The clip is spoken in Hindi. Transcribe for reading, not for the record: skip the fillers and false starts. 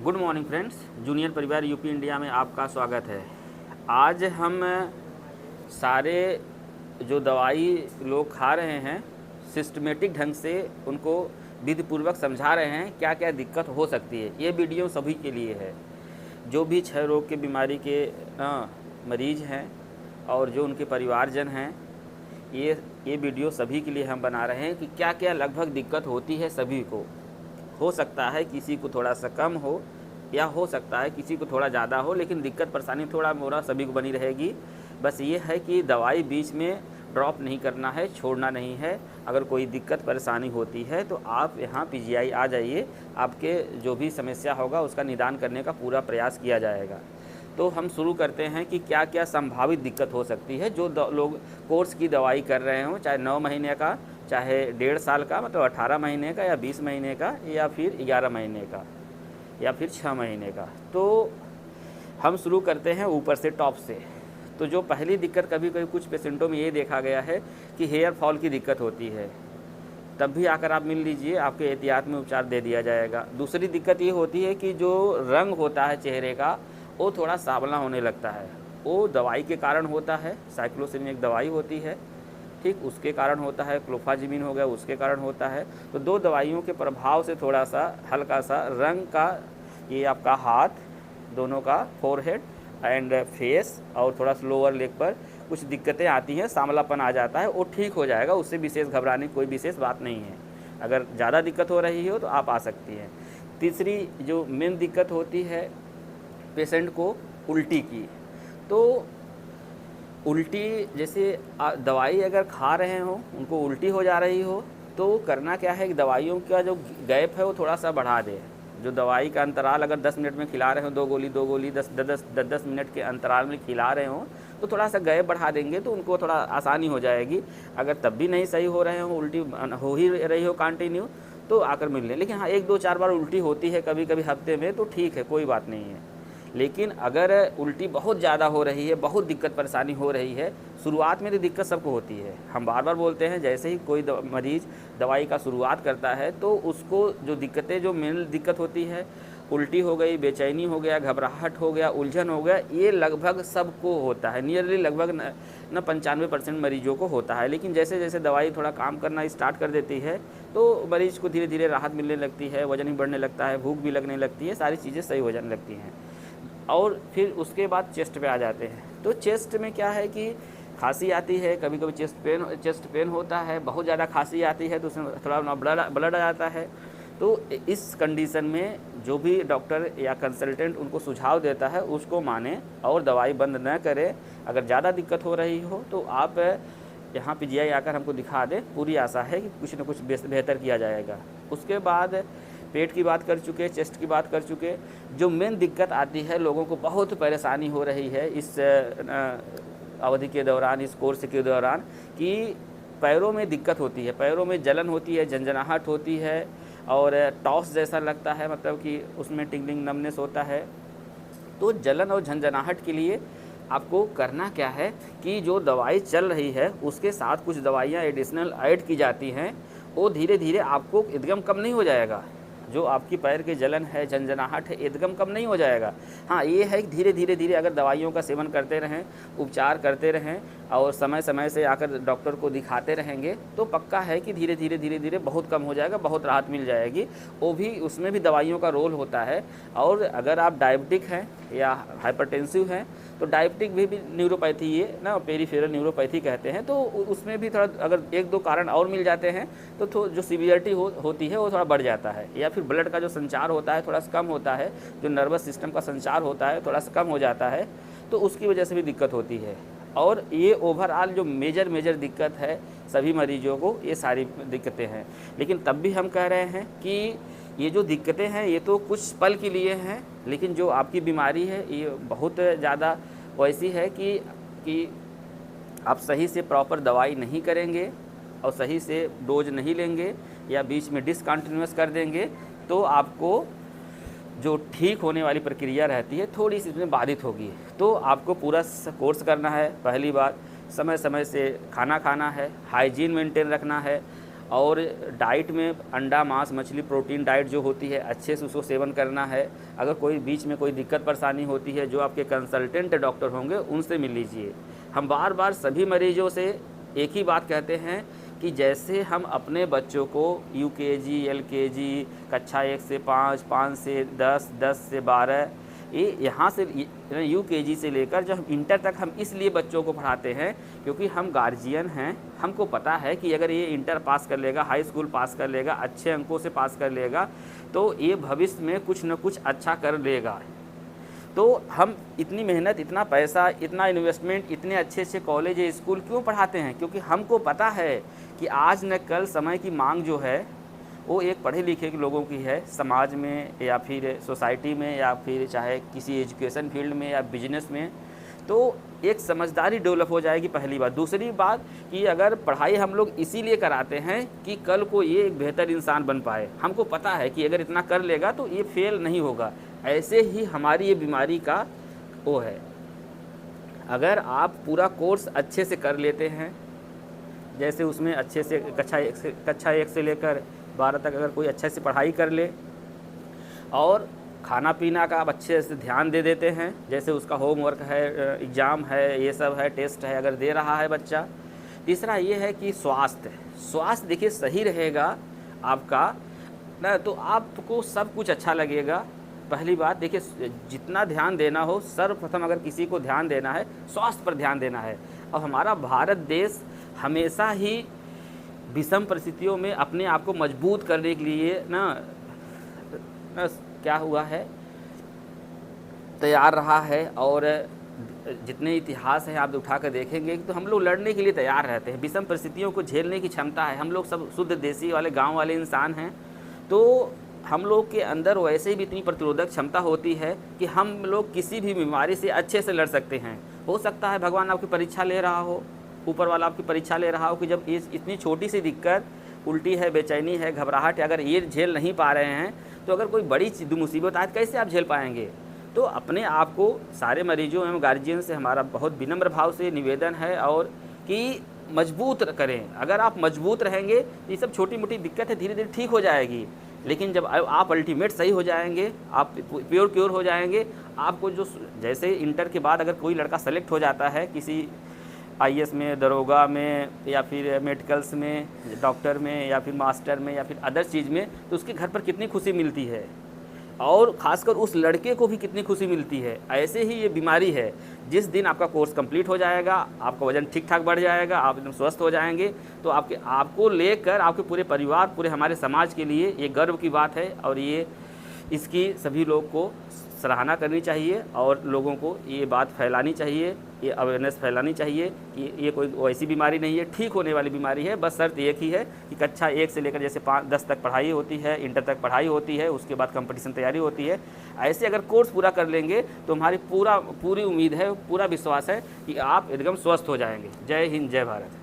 गुड मॉर्निंग फ्रेंड्स, जूनियर परिवार यूपी इंडिया में आपका स्वागत है। आज हम सारे जो दवाई लोग खा रहे हैं सिस्टमेटिक ढंग से उनको विधिपूर्वक समझा रहे हैं क्या क्या दिक्कत हो सकती है। ये वीडियो सभी के लिए है जो भी क्षय रोग के बीमारी के मरीज हैं और जो उनके परिवारजन हैं। ये वीडियो सभी के लिए हम बना रहे हैं कि क्या क्या लगभग दिक्कत होती है सभी को। हो सकता है किसी को थोड़ा सा कम हो या हो सकता है किसी को थोड़ा ज़्यादा हो, लेकिन दिक्कत परेशानी थोड़ा मोड़ा सभी को बनी रहेगी। बस ये है कि दवाई बीच में ड्रॉप नहीं करना है, छोड़ना नहीं है। अगर कोई दिक्कत परेशानी होती है तो आप यहाँ पीजीआई आ जाइए, आपके जो भी समस्या होगा उसका निदान करने का पूरा प्रयास किया जाएगा। तो हम शुरू करते हैं कि क्या क्या संभावित दिक्कत हो सकती है। जो लोग कोर्स की दवाई कर रहे हों, चाहे 9 महीने का, चाहे 1.5 साल का, मतलब 18 महीने का या 20 महीने का या फिर 11 महीने का या फिर 6 महीने का। तो हम शुरू करते हैं ऊपर से, टॉप से। तो जो पहली दिक्कत कभी कभी कुछ पेशेंटों में ये देखा गया है कि हेयर फॉल की दिक्कत होती है, तब भी आकर आप मिल लीजिए, आपके एहतियात में उपचार दे दिया जाएगा। दूसरी दिक्कत ये होती है कि जो रंग होता है चेहरे का वो थोड़ा सांवला होने लगता है, वो दवाई के कारण होता है। साइक्लोसिन एक दवाई होती है, ठीक, उसके कारण होता है। क्लोफाजिमिन हो गया, उसके कारण होता है। तो दो दवाइयों के प्रभाव से थोड़ा सा हल्का सा रंग का, ये आपका हाथ दोनों का, फोरहेड एंड फेस और थोड़ा सा लोअर लेग पर कुछ दिक्कतें आती हैं, सांवलापन आ जाता है, वो ठीक हो जाएगा। उससे विशेष घबराने की कोई विशेष बात नहीं है। अगर ज़्यादा दिक्कत हो रही हो तो आप आ सकती हैं। तीसरी जो मेन दिक्कत होती है पेशेंट को उल्टी की। तो उल्टी जैसे दवाई अगर खा रहे हो, उनको उल्टी हो जा रही हो, तो करना क्या है कि दवाइयों का जो गैप है वो थोड़ा सा बढ़ा दे। जो दवाई का अंतराल अगर 10 मिनट में खिला रहे हो, 2 गोली 10 मिनट के अंतराल में खिला रहे हो, तो थोड़ा सा गैप बढ़ा देंगे तो उनको थोड़ा आसानी हो जाएगी। अगर तब भी नहीं सही हो रहे हो, उल्टी हो ही रही हो कंटिन्यू, तो आकर मिल लें। लेकिन हाँ, 1-2-4 बार उल्टी होती है कभी कभी हफ्ते में, तो ठीक है, कोई बात नहीं है। लेकिन अगर उल्टी बहुत ज़्यादा हो रही है, बहुत दिक्कत परेशानी हो रही है, शुरुआत में तो दिक्कत सबको होती है। हम बार बार बोलते हैं, जैसे ही कोई मरीज़ दवाई का शुरुआत करता है तो उसको जो दिक्कतें, जो मेन दिक्कत होती है, उल्टी हो गई, बेचैनी हो गया, घबराहट हो गया, उलझन हो गया, ये लगभग सबको होता है। नियरली लगभग न 95% मरीजों को होता है। लेकिन जैसे जैसे दवाई थोड़ा काम करना स्टार्ट कर देती है तो मरीज़ को धीरे धीरे राहत मिलने लगती है, वज़न भी बढ़ने लगता है, भूख भी लगने लगती है, सारी चीज़ें सही हो जाने लगती हैं। और फिर उसके बाद चेस्ट पे आ जाते हैं। तो चेस्ट में क्या है कि खांसी आती है, कभी कभी चेस्ट पेन होता है, बहुत ज़्यादा खांसी आती है तो उसमें थोड़ा ब्लड आ जाता है। तो इस कंडीशन में जो भी डॉक्टर या कंसल्टेंट उनको सुझाव देता है उसको माने और दवाई बंद न करें। अगर ज़्यादा दिक्कत हो रही हो तो आप यहाँ पीजीआई आकर हमको दिखा दें, पूरी आशा है कि कुछ न कुछ बेहतर किया जाएगा। उसके बाद पेट की बात कर चुके, चेस्ट की बात कर चुके। जो मेन दिक्कत आती है, लोगों को बहुत परेशानी हो रही है इस अवधि के दौरान, इस कोर्स के दौरान, कि पैरों में दिक्कत होती है, पैरों में जलन होती है, झंझनाहट होती है और टॉस जैसा लगता है, मतलब कि उसमें टिंगलिंग नमनेस होता है। तो जलन और झंझनाहट के लिए आपको करना क्या है कि जो दवाई चल रही है उसके साथ कुछ दवाइयाँ एडिशनल ऐड की जाती हैं। वो धीरे धीरे आपको एकदम कम नहीं हो जाएगा। जो आपकी पैर की जलन है, झंझनाहट है, एकदम कम नहीं हो जाएगा। हाँ, ये है कि धीरे धीरे अगर दवाइयों का सेवन करते रहें, उपचार करते रहें और समय समय से आकर डॉक्टर को दिखाते रहेंगे तो पक्का है कि धीरे धीरे बहुत कम हो जाएगा, बहुत राहत मिल जाएगी। वो भी, उसमें भी दवाइयों का रोल होता है। और अगर आप डायबिटिक हैं या हाइपरटेंसिव हैं तो डायबिटिक भी न्यूरोपैथी, ये ना पेरीफेरल न्यूरोपैथी कहते हैं, तो उसमें भी थोड़ा अगर 1-2 कारण और मिल जाते हैं तो जो सीवियरिटी होती है वो थोड़ा बढ़ जाता है। या फिर ब्लड का जो संचार होता है थोड़ा सा कम होता है, जो नर्वस सिस्टम का संचार होता है थोड़ा सा कम हो जाता है, तो उसकी वजह से भी दिक्कत होती है। और ये ओवरऑल जो मेजर दिक्कत है सभी मरीजों को, ये सारी दिक्कतें हैं। लेकिन तब भी हम कह रहे हैं कि ये जो दिक्कतें हैं ये तो कुछ पल के लिए हैं, लेकिन जो आपकी बीमारी है ये बहुत ज़्यादा वैसी है कि आप सही से प्रॉपर दवाई नहीं करेंगे और सही से डोज नहीं लेंगे या बीच में डिसकंटिन्यूअस कर देंगे तो आपको जो ठीक होने वाली प्रक्रिया रहती है थोड़ी सी इसमें बाधित होगी। तो आपको पूरा कोर्स करना है। पहली बात, समय समय से खाना खाना है, हाइजीन मेंटेन रखना है और डाइट में अंडा मांस मछली प्रोटीन डाइट जो होती है अच्छे से उसको सेवन करना है। अगर कोई बीच में कोई दिक्कत परेशानी होती है, जो आपके कंसल्टेंट डॉक्टर होंगे उनसे मिल लीजिए। हम बार बार सभी मरीजों से एक ही बात कहते हैं कि जैसे हम अपने बच्चों को यूकेजी, एलकेजी, कक्षा 1 से 5, 5 से 10, 10 से 12, ये यहाँ से यूकेजी से लेकर जब हम इंटर तक हम इसलिए बच्चों को पढ़ाते हैं क्योंकि हम गार्जियन हैं। हमको पता है कि अगर ये इंटर पास कर लेगा, हाई स्कूल पास कर लेगा, अच्छे अंकों से पास कर लेगा, तो ये भविष्य में कुछ न कुछ अच्छा कर लेगा। तो हम इतनी मेहनत, इतना पैसा, इतना इन्वेस्टमेंट, इतने अच्छे अच्छे कॉलेज स्कूल क्यों पढ़ाते हैं? क्योंकि हमको पता है कि आज न कल समय की मांग जो है वो एक पढ़े लिखे के लोगों की है, समाज में या फिर सोसाइटी में या फिर चाहे किसी एजुकेशन फील्ड में या बिजनेस में। तो एक समझदारी डेवलप हो जाएगी, पहली बात। दूसरी बात कि अगर पढ़ाई हम लोग इसीलिए कराते हैं कि कल को ये एक बेहतर इंसान बन पाए। हमको पता है कि अगर इतना कर लेगा तो ये फेल नहीं होगा। ऐसे ही हमारी ये बीमारी का वो है। अगर आप पूरा कोर्स अच्छे से कर लेते हैं, जैसे उसमें अच्छे से कक्षा 1 से लेकर 12 तक अगर कोई अच्छे से पढ़ाई कर ले और खाना पीना का आप अच्छे से ध्यान दे देते हैं, जैसे उसका होमवर्क है, एग्ज़ाम है, ये सब है, टेस्ट है, अगर दे रहा है बच्चा। तीसरा ये है कि स्वास्थ्य देखिए सही रहेगा आपका ना, तो आपको सब कुछ अच्छा लगेगा। पहली बात देखिए, जितना ध्यान देना हो, सर्वप्रथम अगर किसी को ध्यान देना है स्वास्थ्य पर ध्यान देना है। और हमारा भारत देश हमेशा ही विषम परिस्थितियों में अपने आप को मजबूत करने के लिए ना क्या हुआ है, तैयार रहा है। और जितने इतिहास हैं आप उठा कर देखेंगे तो हम लोग लड़ने के लिए तैयार रहते हैं। विषम परिस्थितियों को झेलने की क्षमता है। हम लोग सब शुद्ध देसी वाले गांव वाले इंसान हैं, तो हम लोग के अंदर वैसे ही भी इतनी प्रतिरोधक क्षमता होती है कि हम लोग किसी भी बीमारी से अच्छे से लड़ सकते हैं। हो सकता है भगवान आपकी परीक्षा ले रहा हो, ऊपर वाला आपकी परीक्षा ले रहा हो कि जब इतनी छोटी सी दिक्कत, उल्टी है, बेचैनी है, घबराहट है, अगर ये झेल नहीं पा रहे हैं तो अगर कोई बड़ी मुसीबत आए कैसे आप झेल पाएंगे? तो अपने आप को सारे मरीजों एवं गार्जियन से हमारा बहुत विनम्र भाव से निवेदन है और कि मजबूत करें। अगर आप मजबूत रहेंगे तो ये सब छोटी मोटी दिक्कत है धीरे धीरे ठीक हो जाएगी। लेकिन जब आप अल्टीमेट सही हो जाएंगे, आप प्योर क्योर हो जाएंगे, आपको जो जैसे इंटर के बाद अगर कोई लड़का सेलेक्ट हो जाता है किसी आईएएस में, दरोगा में, या फिर मेडिकल्स में, डॉक्टर में, या फिर मास्टर में, या फिर अदर चीज़ में, तो उसके घर पर कितनी खुशी मिलती है और ख़ासकर उस लड़के को भी कितनी खुशी मिलती है। ऐसे ही ये बीमारी है, जिस दिन आपका कोर्स कंप्लीट हो जाएगा, आपका वज़न ठीक ठाक बढ़ जाएगा, आप एकदम स्वस्थ हो जाएंगे, तो आपको लेकर आपके पूरे परिवार, पूरे हमारे समाज के लिए ये गर्व की बात है। और ये इसकी सभी लोग को सराहना करनी चाहिए और लोगों को ये बात फैलानी चाहिए, ये अवेयरनेस फैलानी चाहिए कि ये कोई वैसी बीमारी नहीं है, ठीक होने वाली बीमारी है। बस शर्त एक ही है कि कक्षा 1 से लेकर जैसे 5-10 तक पढ़ाई होती है, इंटर तक पढ़ाई होती है, उसके बाद कंपटीशन तैयारी होती है। ऐसे अगर कोर्स पूरा कर लेंगे तो हमारी पूरी उम्मीद है, पूरा विश्वास है कि आप एकदम स्वस्थ हो जाएंगे। जय हिंद, जय भारत।